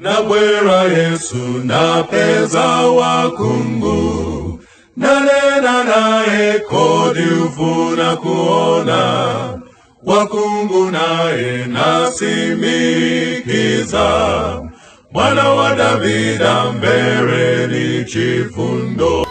Nabwera Yesu napeza wakungu, nanena naye kodi ufuna kuona, wakungu naye nasimikiza, Mwana wa Davida mbere ni chifundo.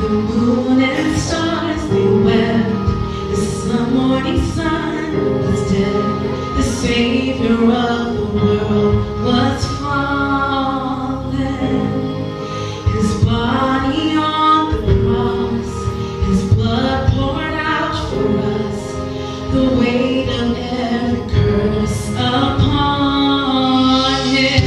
The moon and stars they wept as the morning sun was dead. The Savior of the world was fallen. His body on the cross, His blood poured out for us, the weight of every curse upon Him.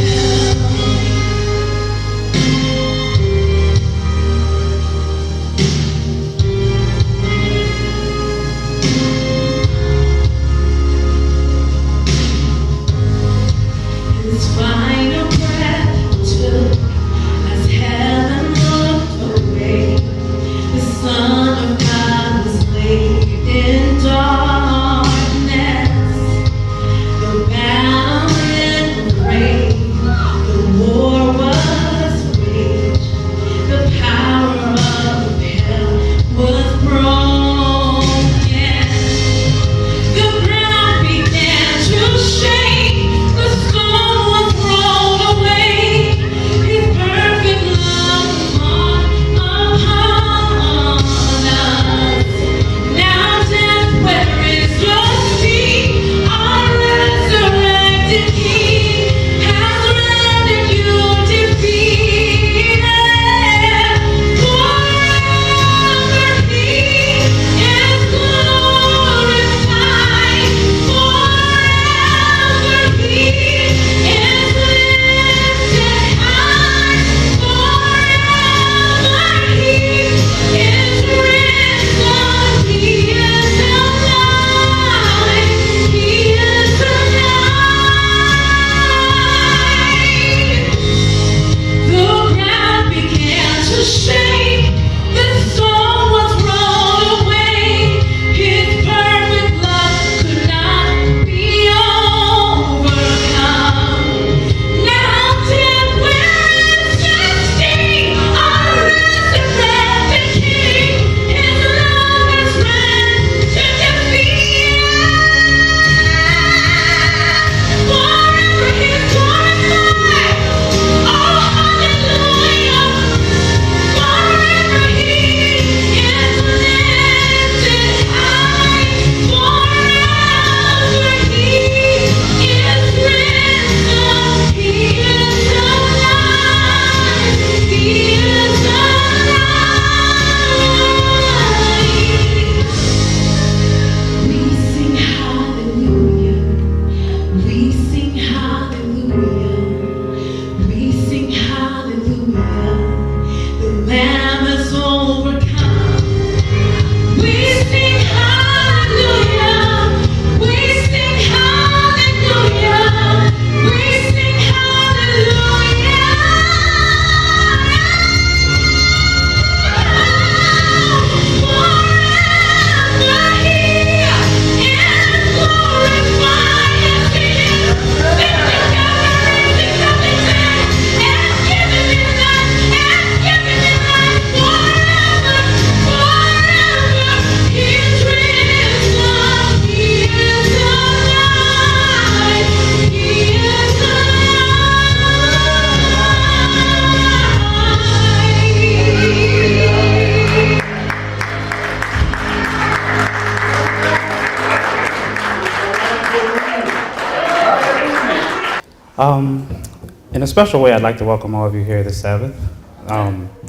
In a special way, I'd like to welcome all of you here this Sabbath.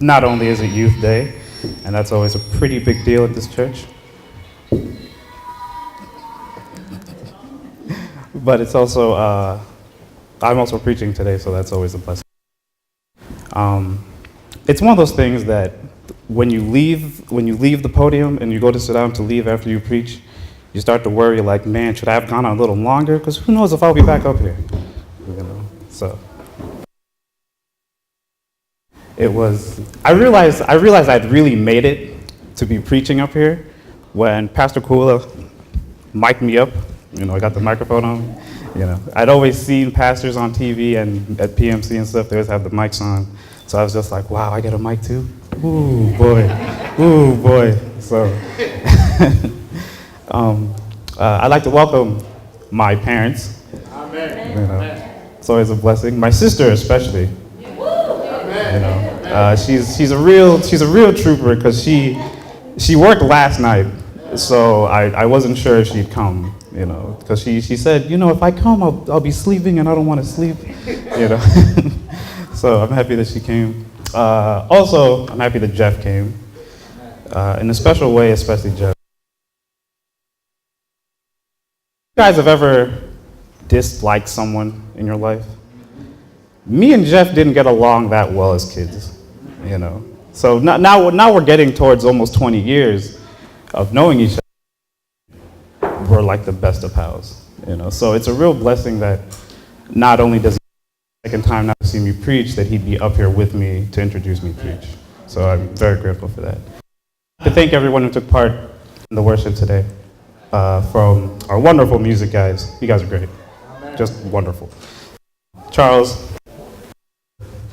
Not only is it Youth Day, and that's always a pretty big deal at this church, but it's also, I'm also preaching today, so that's always a blessing. It's one of those things that when you leave the podium and you go to sit down to leave after you preach, you start to worry like, man, should I have gone on a little longer? Because who knows if I'll be back up here, you know? So it was, I realized I'd really made it to be preaching up here when Pastor Khaula mic'd me up. You know, I got the microphone on. You know, I'd always seen pastors on TV and at PMC and stuff, they always have the mics on. So I was just like, wow, I get a mic too? Ooh, boy. Ooh, boy. So I'd like to welcome my parents. Amen. You know, it's always a blessing. My sister especially. You know, she's a real trooper because she worked last night, so I wasn't sure if she'd come. You know, because she said, you know, if I come, I'll be sleeping and I don't want to sleep. You know, so I'm happy that she came. Also, I'm happy that Jeff came. In a special way, especially Jeff. You guys have ever disliked someone in your life? Me and Jeff didn't get along that well as kids, you know. So now we're getting towards almost 20 years of knowing each other. We're like the best of pals, you know. So it's a real blessing that not only does he second time now to see me preach, that he'd be up here with me to introduce me to preach. So I'm very grateful for that. To thank everyone who took part in the worship today, from our wonderful music guys. You guys are great, just wonderful. Charles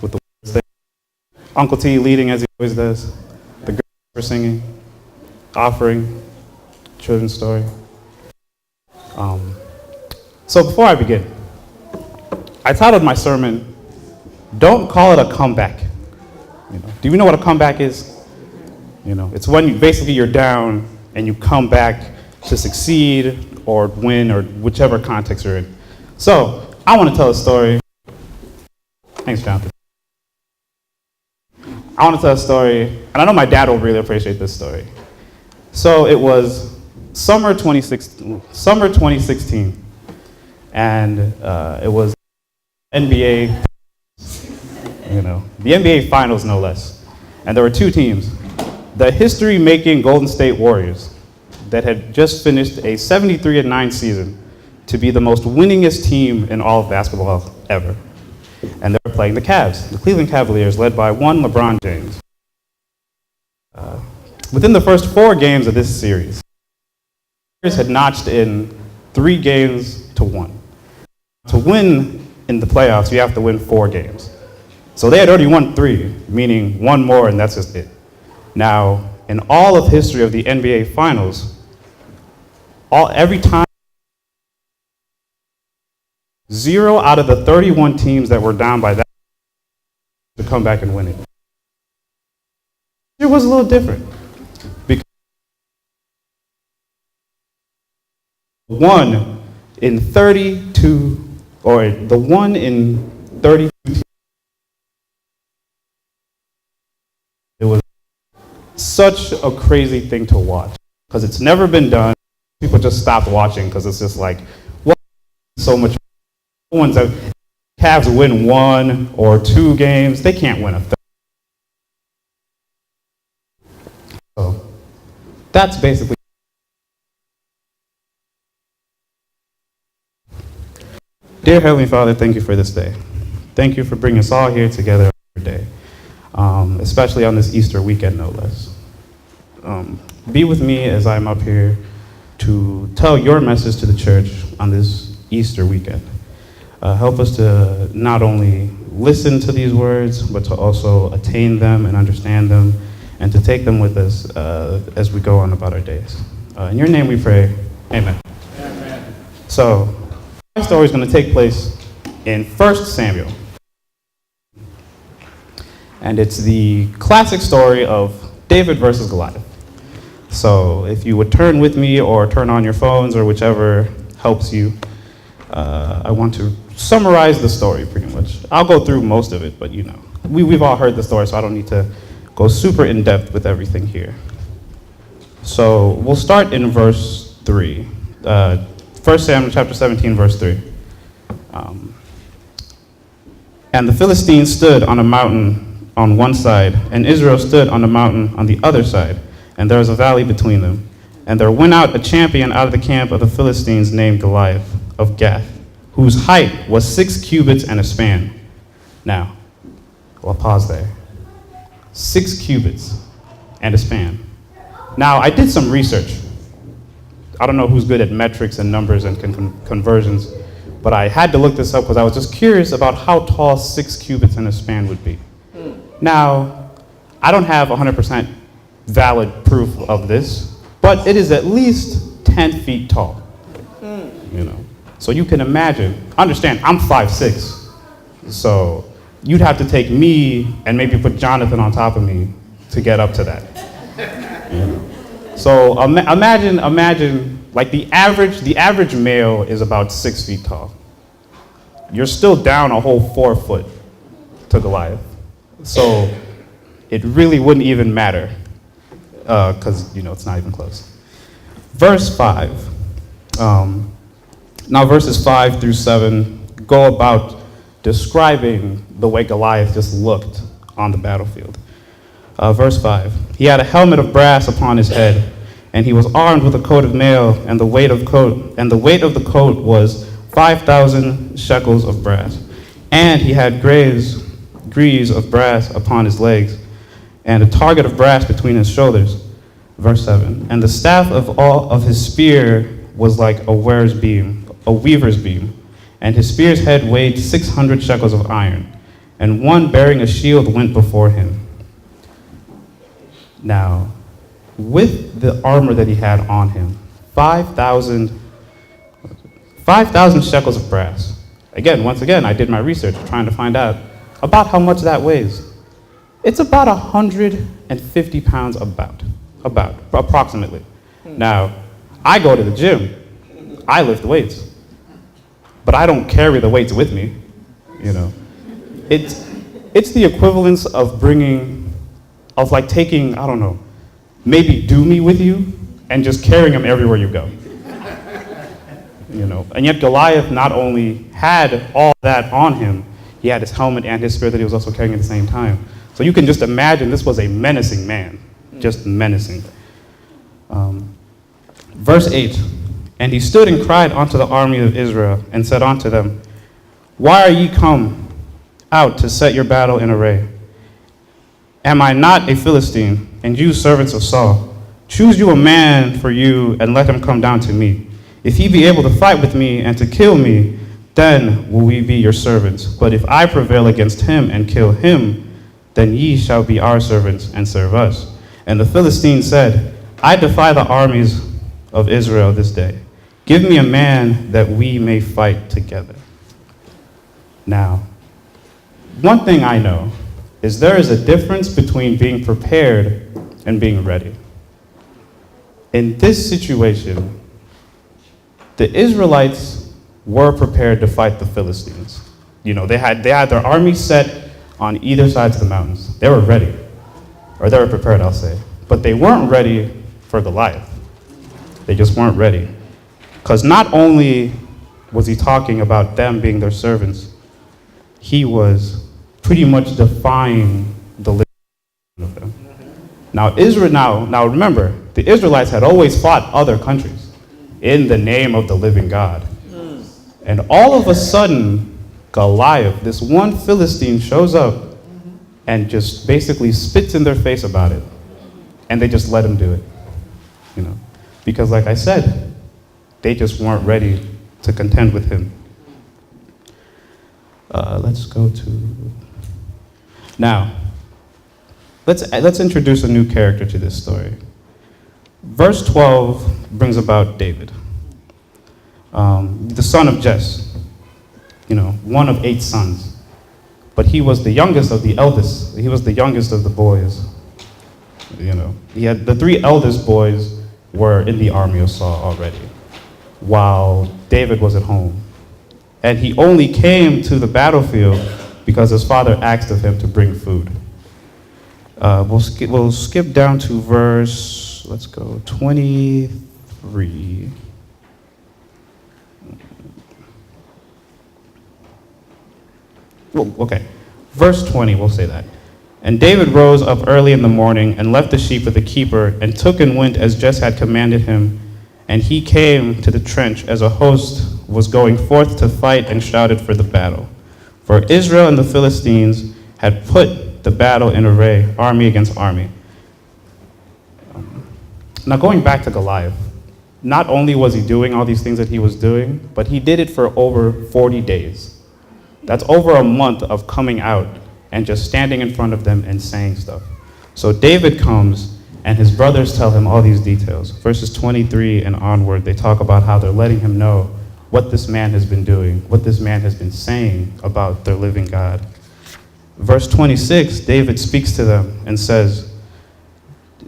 with the thing. Uncle T leading as he always does. The girls for singing, offering, children's story. So before I begin, I titled my sermon, "Don't Call It a Comeback." You know, do you know what a comeback is? You know, it's when you're down and you come back to succeed or win or whichever context you're in. So I want to tell a story. Thanks, Jonathan. I want to tell a story, and I know my dad will really appreciate this story. So it was summer 2016, and it was NBA, you know, the NBA Finals no less. And there were two teams, the history-making Golden State Warriors that had just finished a 73-9 season to be the most winningest team in all of basketball ever. And they were playing the Cavs, the Cleveland Cavaliers, led by one LeBron James. Within the first 4 games of this series, the Warriors had notched in 3 games to 1. To win in the playoffs, you have to win 4 games. So they had already won 3, meaning 1 more, and that's just it. Now, in all of history of the NBA Finals, every time, 0 out of the 31 teams that were down by that to come back and win it. It was a little different. Because 1 in 32, or the 1 in 32 teams, it was such a crazy thing to watch because it's never been done. People just stopped watching because it's just like, what? So much. Cavs win 1 or 2 games, they can't win a third. So that's basically. Dear Heavenly Father, thank you for this day. Thank you for bringing us all here together today, especially on this Easter weekend, no less. Be with me as I'm up here to tell your message to the church on this Easter weekend. Help us to not only listen to these words, but to also attain them and understand them, and to take them with us as we go on about our days. In your name we pray, amen. Amen. So, my story is going to take place in 1 Samuel. And it's the classic story of David versus Goliath. So if you would turn with me or turn on your phones or whichever helps you, I want to summarize the story pretty much. I'll go through most of it, but you know, we've all heard the story, so I don't need to go super in depth with everything here. So we'll start in verse 3. 1 Samuel chapter 17, verse 3. And the Philistines stood on a mountain on one side, and Israel stood on a mountain on the other side, and there was a valley between them. And there went out a champion out of the camp of the Philistines named Goliath of Gath, whose height was 6 cubits and a span. Now, I'll pause there. 6 cubits and a span. Now, I did some research. I don't know who's good at metrics and numbers and conversions, but I had to look this up because I was just curious about how tall 6 cubits and a span would be. Now, I don't have 100% valid proof of this, but it is at least 10 feet tall. You know, so you can imagine. Understand, I'm 5'6", so you'd have to take me and maybe put Jonathan on top of me to get up to that. You know? So imagine, like the average male is about 6 feet tall. You're still down a whole 4 foot to Goliath. So it really wouldn't even matter, because you know it's not even close. Verse 5. Now verses 5 through 7 go about describing the way Goliath just looked on the battlefield. Verse 5. He had a helmet of brass upon his head, and he was armed with a coat of mail, and the weight of the coat was 5,000 shekels of brass. And he had greaves of brass upon his legs, and a target of brass between his shoulders. Verse 7. And the staff of his spear was like a weaver's beam, and his spear's head weighed 600 shekels of iron, and one bearing a shield went before him. Now, with the armor that he had on him, 5,000 shekels of brass. Once again, I did my research trying to find out about how much that weighs. It's about 150 pounds, approximately. Now, I go to the gym, I lift weights, but I don't carry the weights with me, you know. It's the equivalence of like taking, I don't know, maybe Doomy with you and just carrying him everywhere you go. You know, and yet Goliath not only had all that on him, he had his helmet and his spear that he was also carrying at the same time. So you can just imagine this was a menacing man, just menacing. Verse 8, and he stood and cried unto the army of Israel, and said unto them, Why are ye come out to set your battle in array? Am I not a Philistine, and you servants of Saul? Choose you a man for you, and let him come down to me. If he be able to fight with me and to kill me, then will we be your servants. But if I prevail against him and kill him, then ye shall be our servants and serve us. And the Philistines said, I defy the armies of Israel this day. Give me a man that we may fight together. Now, one thing I know is there is a difference between being prepared and being ready. In this situation, the Israelites were prepared to fight the Philistines. You know, they had their army set on either sides of the mountains. They were ready, or they were prepared, I'll say. But they weren't ready for Goliath. They just weren't ready. Because not only was he talking about them being their servants, he was pretty much defying the living of them. Now remember, the Israelites had always fought other countries in the name of the living God. And all of a sudden, Goliath, this one Philistine, shows up and just basically spits in their face about it. And they just let him do it. You know, because like I said, they just weren't ready to contend with him. Let's go to... Now, let's introduce a new character to this story. Verse 12 brings about David, the son of Jesse, you know, one of 8 sons. But he was the youngest of the eldest. He was the youngest of the boys. You know, he had the 3 eldest boys were in the army of Saul already, while David was at home. And he only came to the battlefield because his father asked of him to bring food. We'll skip down to verse, let's go, 23. Well, okay, verse 20, we'll say that. And David rose up early in the morning and left the sheep with the keeper and took and went as Jesse had commanded him. And he came to the trench as a host was going forth to fight and shouted for the battle. For Israel and the Philistines had put the battle in array, army against army. Now going back to Goliath, not only was he doing all these things that he was doing, but he did it for over 40 days. That's over a month of coming out and just standing in front of them and saying stuff. So David comes, and his brothers tell him all these details. Verses 23 and onward, they talk about how they're letting him know what this man has been doing, what this man has been saying about their living God. Verse 26, David speaks to them and says,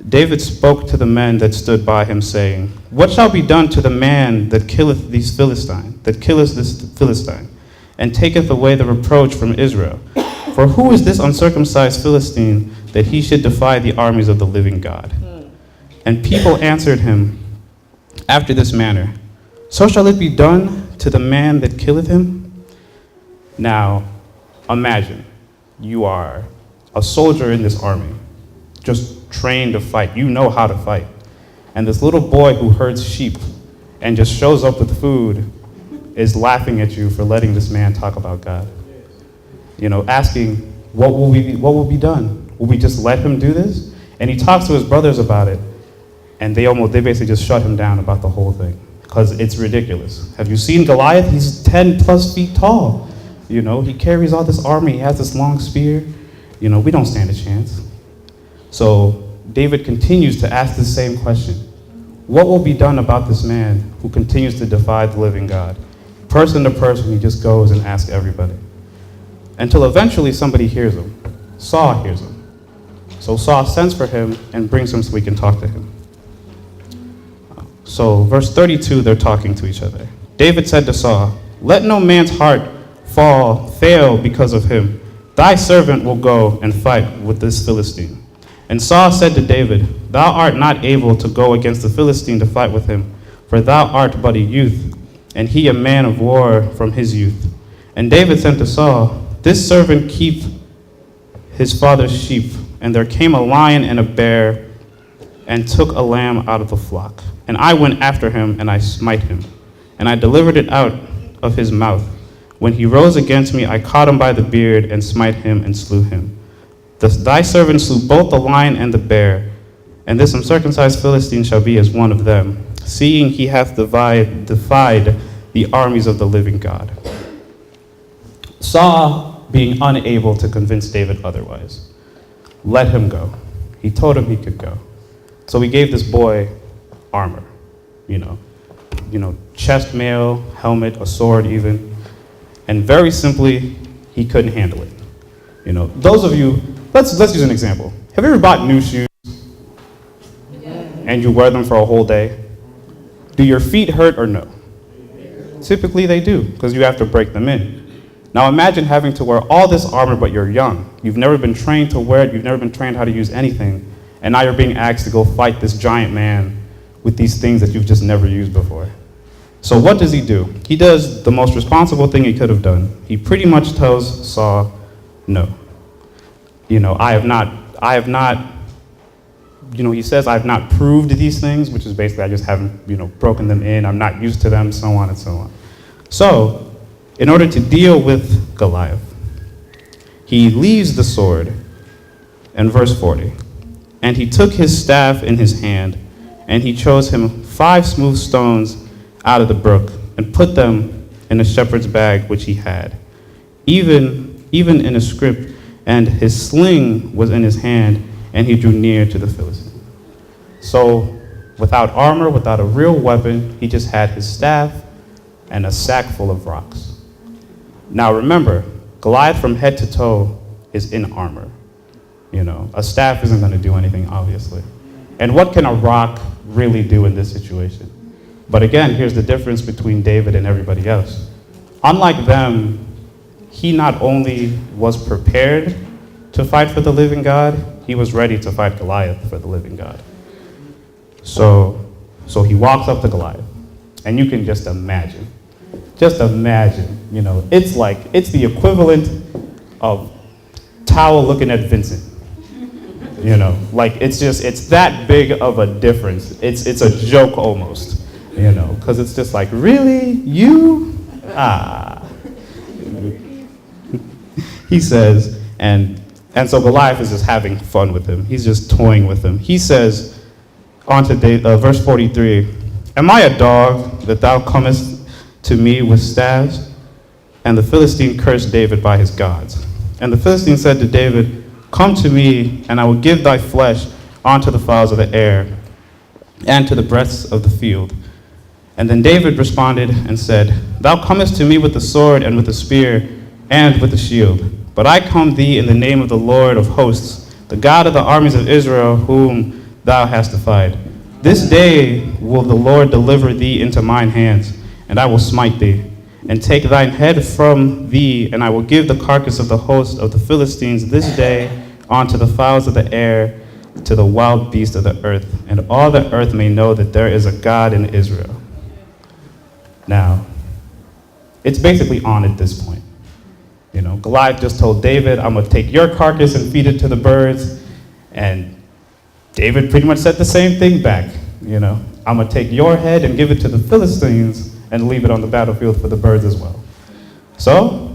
David spoke to the men that stood by him, saying, What shall be done to the man that killeth this Philistine, and taketh away the reproach from Israel? For who is this uncircumcised Philistine that he should defy the armies of the living God? And people answered him after this manner, So shall it be done to the man that killeth him? Now, imagine you are a soldier in this army, just trained to fight. You know how to fight. And this little boy who herds sheep and just shows up with food is laughing at you for letting this man talk about God. You know, asking, what will be done? Will we just let him do this? And he talks to his brothers about it, and they basically just shut him down about the whole thing, because it's ridiculous. Have you seen Goliath? He's 10 plus feet tall. You know, he carries all this army, he has this long spear. You know, we don't stand a chance. So David continues to ask the same question. What will be done about this man who continues to defy the living God? Person to person, he just goes and asks everybody. Until eventually somebody hears him. Saul hears him. So Saul sends for him and brings him so we can talk to him. So verse 32, they're talking to each other. David said to Saul, Let no man's heart fail because of him. Thy servant will go and fight with this Philistine. And Saul said to David, Thou art not able to go against the Philistine to fight with him, for thou art but a youth, and he a man of war from his youth. And David said to Saul, This servant keep his father's sheep, and there came a lion and a bear, and took a lamb out of the flock. And I went after him, and I smite him, and I delivered it out of his mouth. When he rose against me, I caught him by the beard, and smite him, and slew him. Thus thy servant slew both the lion and the bear, and this uncircumcised Philistine shall be as one of them, seeing he hath defied the armies of the living God. Saul, being unable to convince David otherwise, let him go. He told him he could go. So he gave this boy armor, you know, chest mail, helmet, a sword even, and very simply, he couldn't handle it. You know, those of you, let's use an example. Have you ever bought new shoes and you wear them for a whole day? Do your feet hurt or no? Typically they do, because you have to break them in. Now imagine having to wear all this armor, but you're young. You've never been trained to wear it. You've never been trained how to use anything. And now you're being asked to go fight this giant man with these things that you've just never used before. So what does he do? He does the most responsible thing he could have done. He pretty much tells Saul, no. You know, I have not, you know, he says, I've not proved these things, which is basically I just haven't, you know, broken them in. I'm not used to them, so on and so on. So, in order to deal with Goliath, he leaves the sword in verse 40. And he took his staff in his hand, and he chose him 5 smooth stones out of the brook, and put them in a shepherd's bag which he had, even in a scrip, and his sling was in his hand, and he drew near to the Philistine. So, without armor, without a real weapon, he just had his staff and a sack full of rocks. Now remember, Goliath from head to toe is in armor. You know, a staff isn't going to do anything, obviously. And what can a rock really do in this situation? But again, here's the difference between David and everybody else. unlike them, he not only was prepared to fight for the living God, he was ready to fight Goliath for the living God. So he walks up to Goliath, and you can just imagine, it's the equivalent of Towel looking at Vincent. It's that big of a difference. It's a joke almost, because it's just like, really? You? He says, and so Goliath is just having fun with him. He's just toying with him. He says, verse 43, "Am I a dog that thou comest to me with staves?" And the Philistine cursed David by his gods. And the Philistine said to David, "Come to me, and I will give thy flesh unto the fowls of the air, and to the beasts of the field." And then David responded and said, "Thou comest to me with the sword, and with the spear, and with the shield. But I come thee in the name of the Lord of hosts, the God of the armies of Israel, whom thou hast defied. This day will the Lord deliver thee into mine hands, and I will smite thee, and take thine head from thee, and I will give the carcass of the host of the Philistines this day unto the fowls of the air, to the wild beasts of the earth, and all the earth may know that there is a God in Israel." Now, it's basically on at this point. Goliath just told David, "I'm going to take your carcass and feed it to the birds." And David pretty much said the same thing back. "I'm going to take your head and give it to the Philistines and leave it on the battlefield for the birds as well." So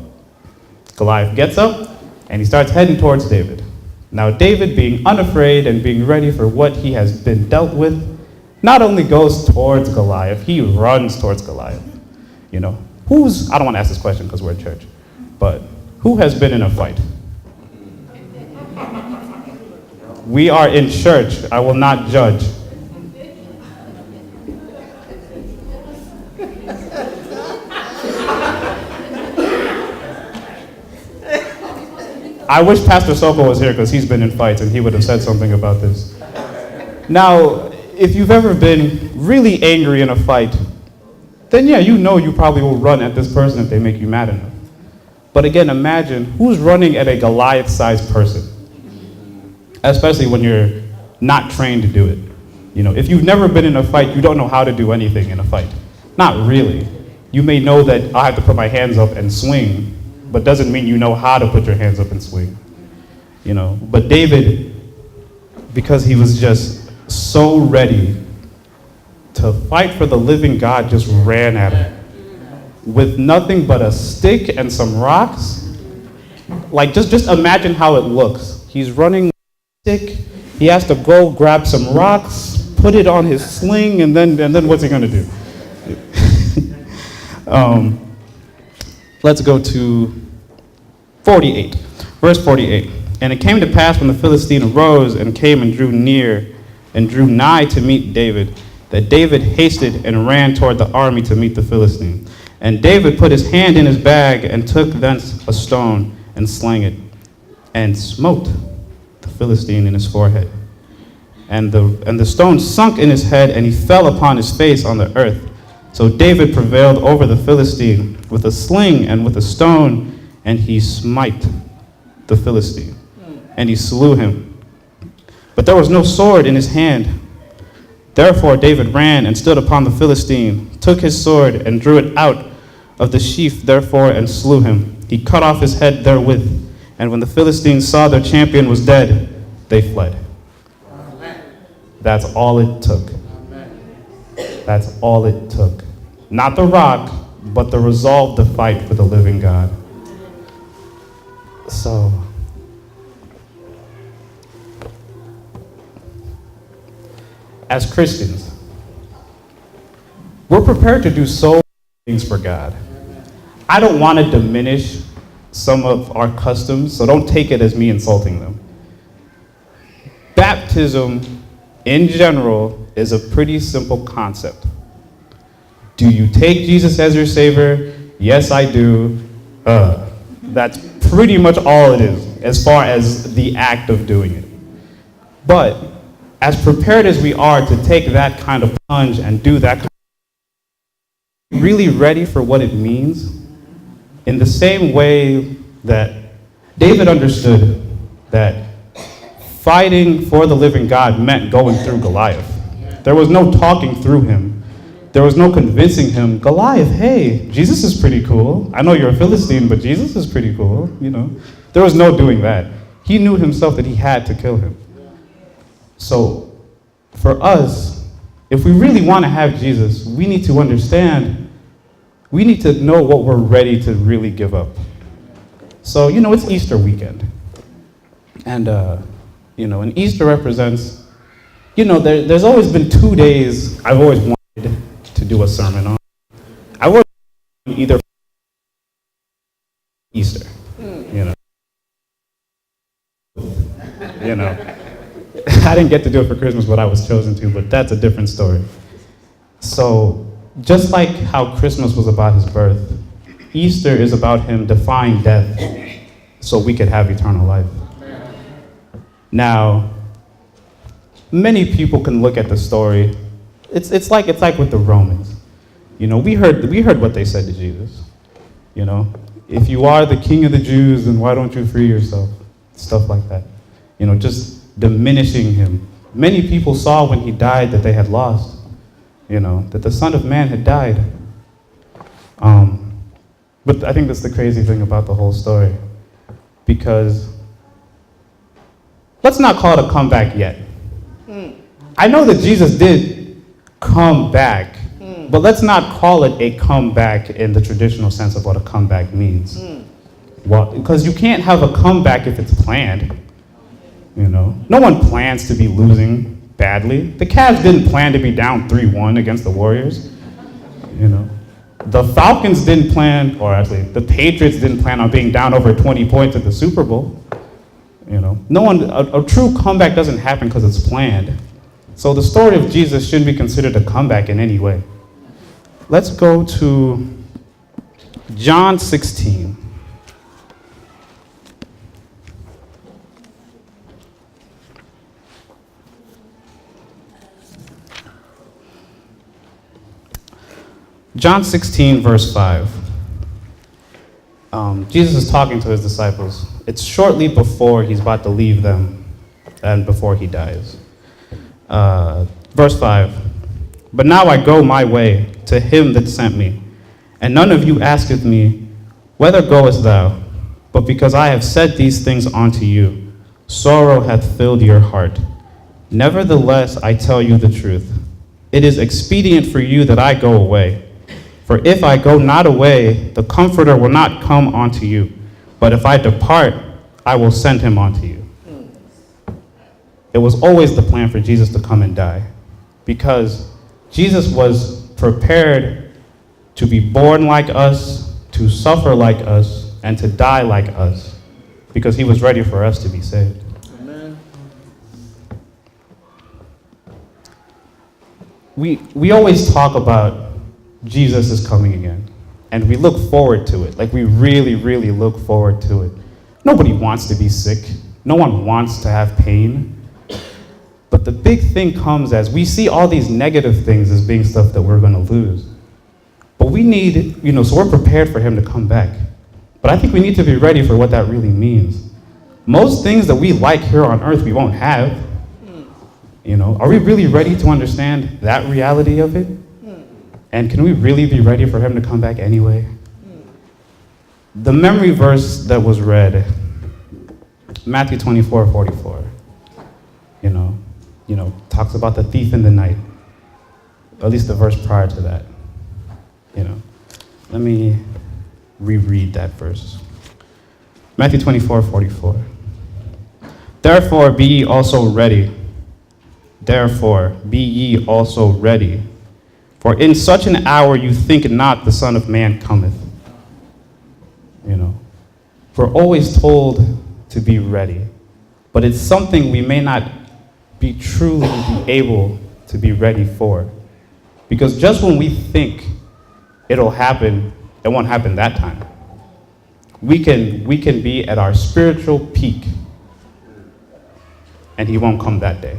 Goliath gets up and he starts heading towards David. Now David, being unafraid and being ready for what he has been dealt with, not only goes towards Goliath, he runs towards Goliath. I don't want to ask this question because we're at church, but who has been in a fight? We are in church. I will not judge. I wish Pastor Soko was here because he's been in fights and he would have said something about this. Now, if you've ever been really angry in a fight, then yeah, you probably will run at this person if they make you mad enough. But again, imagine who's running at a Goliath-sized person, especially when you're not trained to do it. If you've never been in a fight, you don't know how to do anything in a fight. Not really. You may know that I have to put my hands up and swing, but doesn't mean you know how to put your hands up and swing. But David, because he was just so ready to fight for the living God, just ran at him with nothing but a stick and some rocks. Just imagine how it looks. He's running with a stick. He has to go grab some rocks, put it on his sling, and then what's he gonna do? Let's go to 48, verse 48. "And it came to pass when the Philistine arose and came and drew nigh to meet David, that David hasted and ran toward the army to meet the Philistine. And David put his hand in his bag and took thence a stone and slang it, and smote the Philistine in his forehead. And the stone sunk in his head, and he fell upon his face on the earth. So David prevailed over the Philistine with a sling and with a stone, and he smite the Philistine, and he slew him. But there was no sword in his hand. Therefore David ran and stood upon the Philistine, took his sword, and drew it out of the sheath therefore, and slew him. He cut off his head therewith. And when the Philistines saw their champion was dead, they fled." That's all it took. That's all it took. Not the rock, but the resolve to fight for the living God. So, as Christians, we're prepared to do so many things for God. I don't want to diminish some of our customs, so don't take it as me insulting them. Baptism, in general, is a pretty simple concept. Do you take Jesus as your Savior? Yes, I do. That's pretty much all it is, as far as the act of doing it. But as prepared as we are to take that kind of plunge and do that kind of, really ready for what it means In the same way that David understood that fighting for the living God meant going through Goliath. There was no talking through him. There was no convincing him, Goliath, hey, Jesus is pretty cool. I know you're a Philistine, but Jesus is pretty cool, you know. There was no doing that. He knew himself that he had to kill him. So for us, if we really want to have Jesus, we need to understand, we need to know what we're ready to really give up. So, you know, it's Easter weekend. And, you know, and Easter represents, you know, there's always been 2 days I've always wanted to do a sermon on. I was either Easter, you know. You know, I didn't get to do it for Christmas, but I was chosen to, but that's a different story. So, just like how Christmas was about his birth, Easter is about him defying death so we could have eternal life. Now, many people can look at the story. It's like with the Romans. You know, we heard what they said to Jesus. You know, if you are the king of the Jews, then why don't you free yourself? Stuff like that. You know, just diminishing him. Many people saw when he died that they had lost. You know, that the Son of Man had died. But I think that's the crazy thing about the whole story. Because let's not call it a comeback yet. I know that Jesus did come back, but let's not call it a comeback in the traditional sense of what a comeback means. Well, because you can't have a comeback if it's planned. You know, no one plans to be losing badly. The Cavs didn't plan to be down 3-1 against the Warriors. You know, the Falcons didn't plan, or actually, the Patriots didn't plan on being down over 20 points at the Super Bowl. You know, no one, a true comeback doesn't happen because it's planned. So the story of Jesus shouldn't be considered a comeback in any way. Let's go to John 16. John 16, verse 5. Jesus is talking to his disciples. It's shortly before he's about to leave them and before he dies. Verse 5. But now I go my way to him that sent me, and none of you asketh me, whither goest thou? But because I have said these things unto you, sorrow hath filled your heart. Nevertheless, I tell you the truth. It is expedient for you that I go away. For if I go not away, the Comforter will not come unto you. But if I depart, I will send him unto you. It was always the plan for Jesus to come and die, because Jesus was prepared to be born like us, to suffer like us, and to die like us, because he was ready for us to be saved. Amen. We always talk about Jesus is coming again, and we look forward to it. Like, we really, really look forward to it. Nobody wants to be sick. No one wants to have pain. But the big thing comes as we see all these negative things as being stuff that we're going to lose. But we need, you know, so we're prepared for him to come back. But I think we need to be ready for what that really means. Most things that we like here on earth, we won't have. You know, are we really ready to understand that reality of it? And can we really be ready for him to come back anyway? The memory verse that was read, Matthew 24:44, talks about the thief in the night. At least the verse prior to that. Let me reread that verse. Matthew 24:44. Therefore be ye also ready. Therefore be ye also ready. For in such an hour you think not the Son of Man cometh. We're always told to be ready, but it's something we may not be truly able to be ready for. Because just when we think it'll happen, it won't happen that time. We can be at our spiritual peak, and he won't come that day.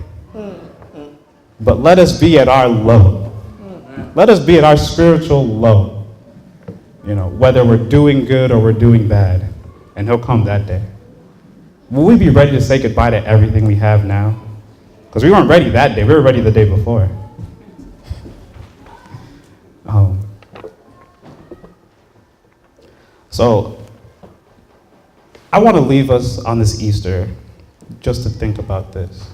But let us be at our low. Let us be at our spiritual low. whether we're doing good or we're doing bad, and he'll come that day. Will we be ready to say goodbye to everything we have now? Because we weren't ready that day, we were ready the day before. So, I want to leave us on this Easter just to think about this.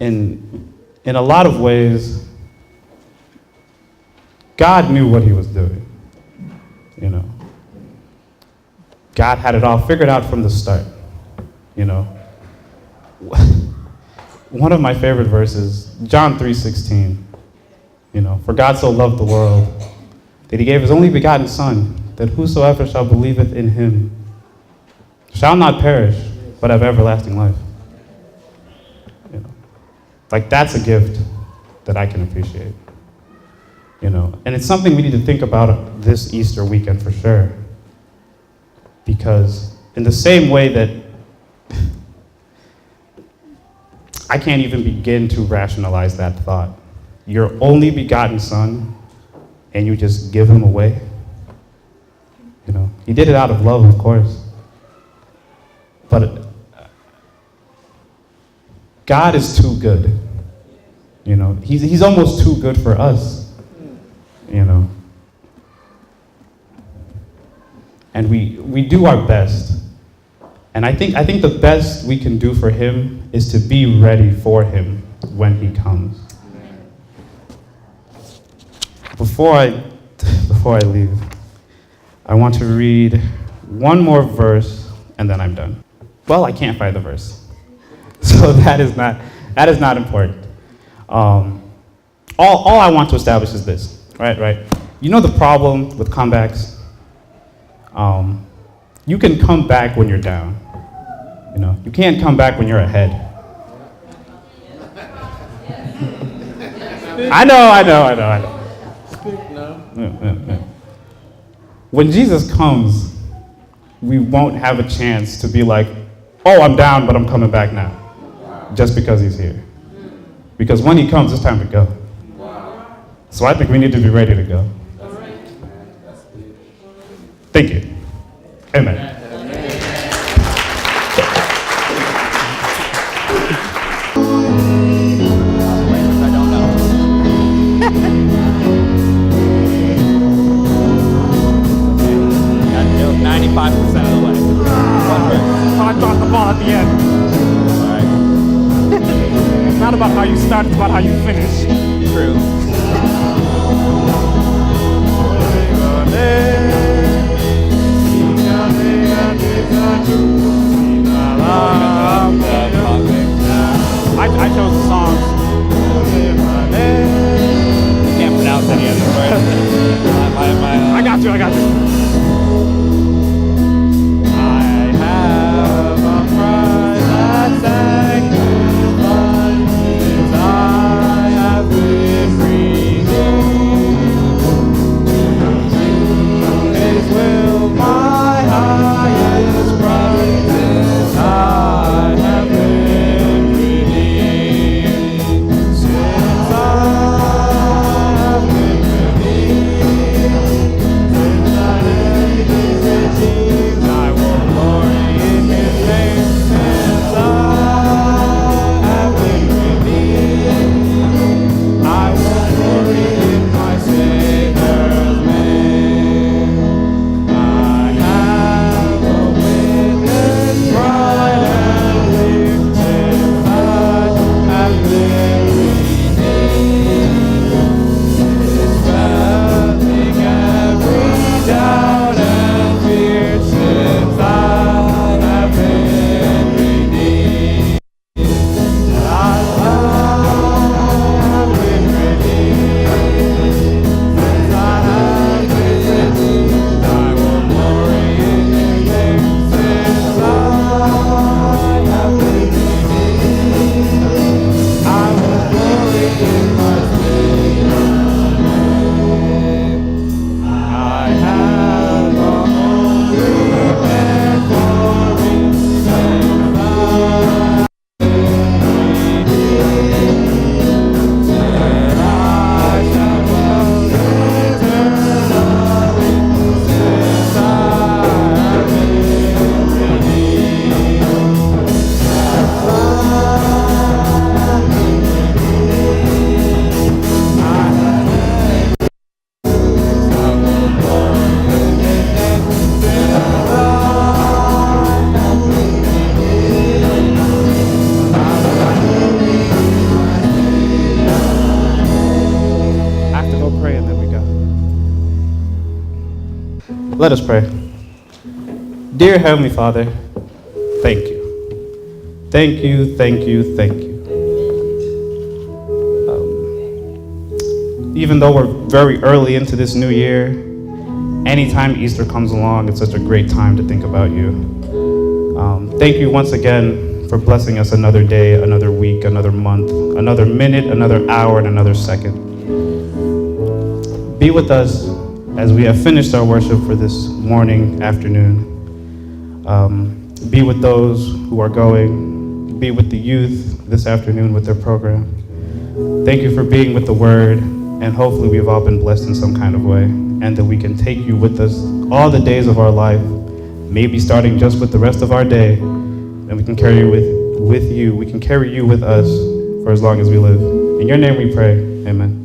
In a lot of ways, God knew what he was doing. God had it all figured out from the start. One of my favorite verses, John 3:16. For God so loved the world that he gave his only begotten Son, that whosoever shall believeth in him shall not perish, but have everlasting life. Like, that's a gift that I can appreciate. And it's something we need to think about this Easter weekend for sure. Because in the same way that I can't even begin to rationalize that thought, your only begotten Son, and you just give him away. He did it out of love, of course. But God is too good. He's almost too good for us. And we do our best. And I think the best we can do for him is to be ready for him when he comes. Before I leave, I want to read one more verse and then I'm done. Well, I can't find the verse. So that is not important. All I want to establish is this, right? The problem with comebacks? You can come back when you're down. You can't come back when you're ahead. I know. When Jesus comes, we won't have a chance to be like, oh, I'm down, but I'm coming back now, just because he's here. Because when he comes, it's time to go. So I think we need to be ready to go. Thank you. Amen. About how you start, it's about how you finish. True. I chose the songs. Can't pronounce any of them, right? I got you. I have a prize that sanctifies. I have been redeemed. His will, my highest prize is I have been redeemed. Let us pray. Dear Heavenly Father, thank you. Thank you, thank you, thank you. Even though we're very early into this new year, anytime Easter comes along, it's such a great time to think about you. Thank you once again for blessing us another day, another week, another month, another minute, another hour, and another second. Be with us as we have finished our worship for this morning, afternoon. Be with those who are going. Be with the youth this afternoon with their program. Thank you for being with the Word, and hopefully we've all been blessed in some kind of way, and that we can take you with us all the days of our life, maybe starting just with the rest of our day, and we can carry you with you. We can carry you with us for as long as we live. In your name we pray, amen.